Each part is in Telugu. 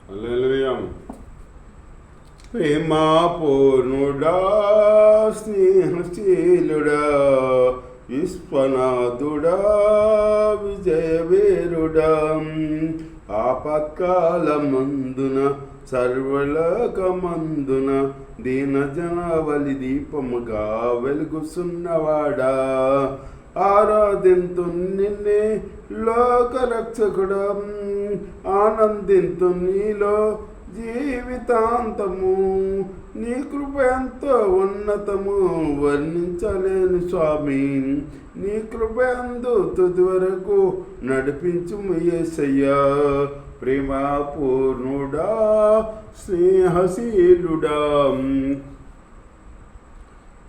హల్లెలూయా. ప్రేమా పూర్ణుడా, స్నేహశీలుడా, విశ్వనాథుడా, విజయవీరుడా, ఆపత్కాలమందున సర్వలోకమందున దీనజనావళి దీపముగా వెలుగుచున్నవాడా, ఆరాధింతు నిన్నే లోకరక్షకుడా, ఆనందింతు నీలో జీవితాంతము. నీ కృప ఎంతో ఉన్నతము, వర్ణించలేని స్వామి. నీ కృప ఎందు తుది వరకు నడిపించుము యేసయ్యా. ప్రేమపూర్ణుడా, స్నేహశీలుడా,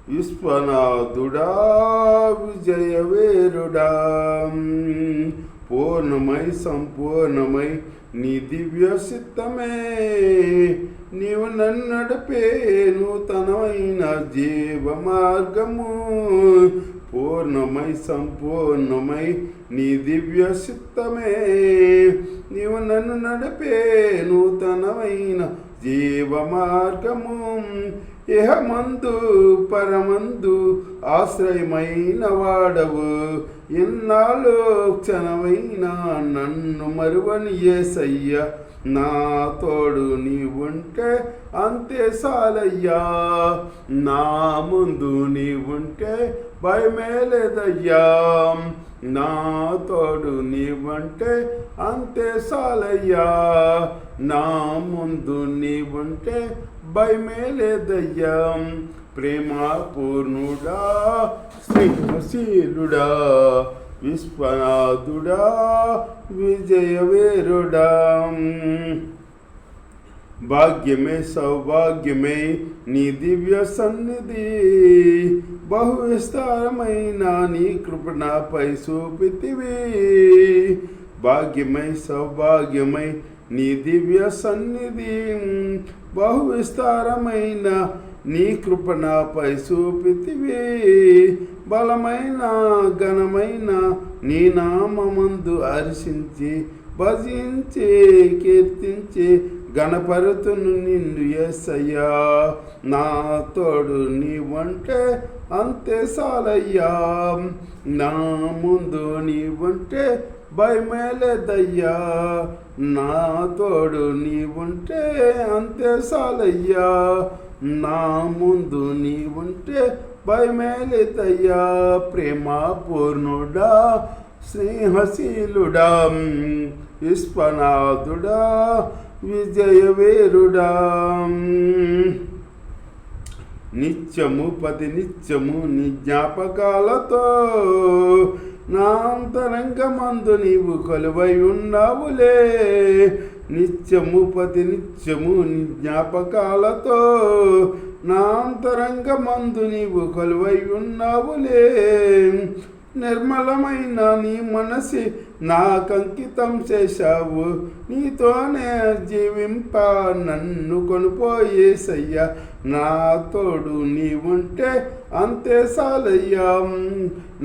విశ్వనాథుడా, విజయవీరుడా, పూర్ణమై సంపూర్ణమై నీ దివ్య చిత్తమే నీవు నన్ను నడిపే నూతనమైన జీవ మార్గము. పూర్ణమై సంపూర్ణమై నీ దివ్య చిత్తమే నీవు నన్ను నడిపే నూతనమైన జీవ మార్గము. ఇహమందు పరమందు ఆశ్రయమైన వాడవు, ఎన్నాళ్ళు క్షణమైన నన్ను మరువని యేసయ్యా. నా తోడు నీవుంటే అంతే సాలయ్యా, నా ముందు నీవుంటే భయమే లేదయ్యా. నా తోడు నీవంటే అంతే సాలయ్యా, నా ముందు నీవుంటే భయమే లేదయ్యా. ప్రేమపూర్ణుడా, స్నేహశీలుడా, విశ్వనాథుడా, విజయవీరుడా, భాగ్యమే సౌభాగ్యమే నీ దివ్య సన్నిధి. బహు విస్తారమైన నీ కృప నాపై చూపితివి. భాగ్యమై సౌభాగ్యమై నీ దివ్య సన్నిధి. బహు విస్తారమైన నీ కృప నాపై చూపితివి. బలమైన ఘనమైన నీ నామమందు హర్షించి భజించి కీర్తించి గణపరుతును నిన్ను యేసయ్యా. నా తోడు నీవంటే అంతే సాలయ్యా, నా ముందు నీవంటే భయమే లేదయ్యా. నా తోడు నీవుంటే అంతే సాలయ్యా, నా ముందు నీవుంటే భయమే లేదయ్యా. ప్రేమపూర్ణుడా, స్నేహశీలుడా, విశ్వనాథుడా, విజయవీరుడా, నిత్యము ప్రతి నిత్యము నీ జ్ఞాపకాలతో నా అంతరంగమందు నీవు కొలువై ఉన్నావులే. నిత్యము ప్రతి నిత్యము నీ జ్ఞాపకాలతో నా అంతరంగమందు నీవు కొలువై ఉన్నావులే. నిర్మలమైన నీ మనసి నాకంకితం చేశావు, నీతోనే జీవింప నన్ను కొనుపోయేసయ్యా. నా తోడు నీవుంటే అంతే సాలయ్యా,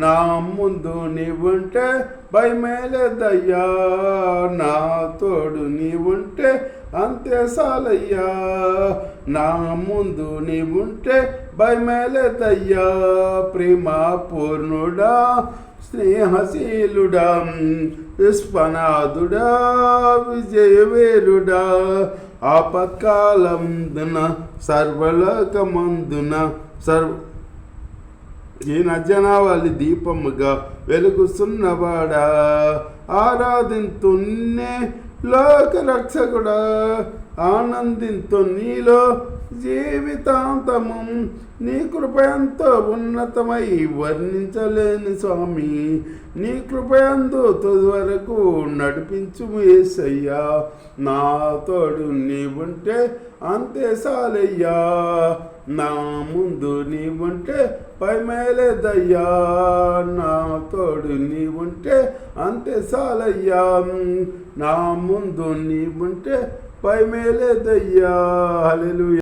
నా ముందు నీవుంటే భయమే లేదయ్యా. నా తోడు నీవుంటే అంతే సాలయ్యా, నా ముందు నీవుంటే భయమే లేదయ్యా. ప్రేమపూర్ణుడా, స్నేహశీలుడా, విశ్వనాథుడా, విజయవీరుడా, ఆపత్కాలమందున సర్వలోకమందున దీనజనావళి దీపముగా వెలుగుచున్నవాడా, ఆరాధింతు నిన్నే లోకరక్షకుడా, ఆనందింతు నీలో జీవితాంతము. నీ కృప ఎంతో ఉన్నతమై వర్ణించలేని స్వామి. నీ కృప ఎందు తుది వరకు నడిపించుము యేసయ్యా. నా తోడు నీవుంటే అంతే సాలయ్యా, నా ముందు నీవుంటే భయమే లేదయ్యా. నా తోడు నీవుంటే అంతే సాలయ్యా, నా ముందు నీవుంటే భయమే లేదయ్యా. హల్లెలూయా.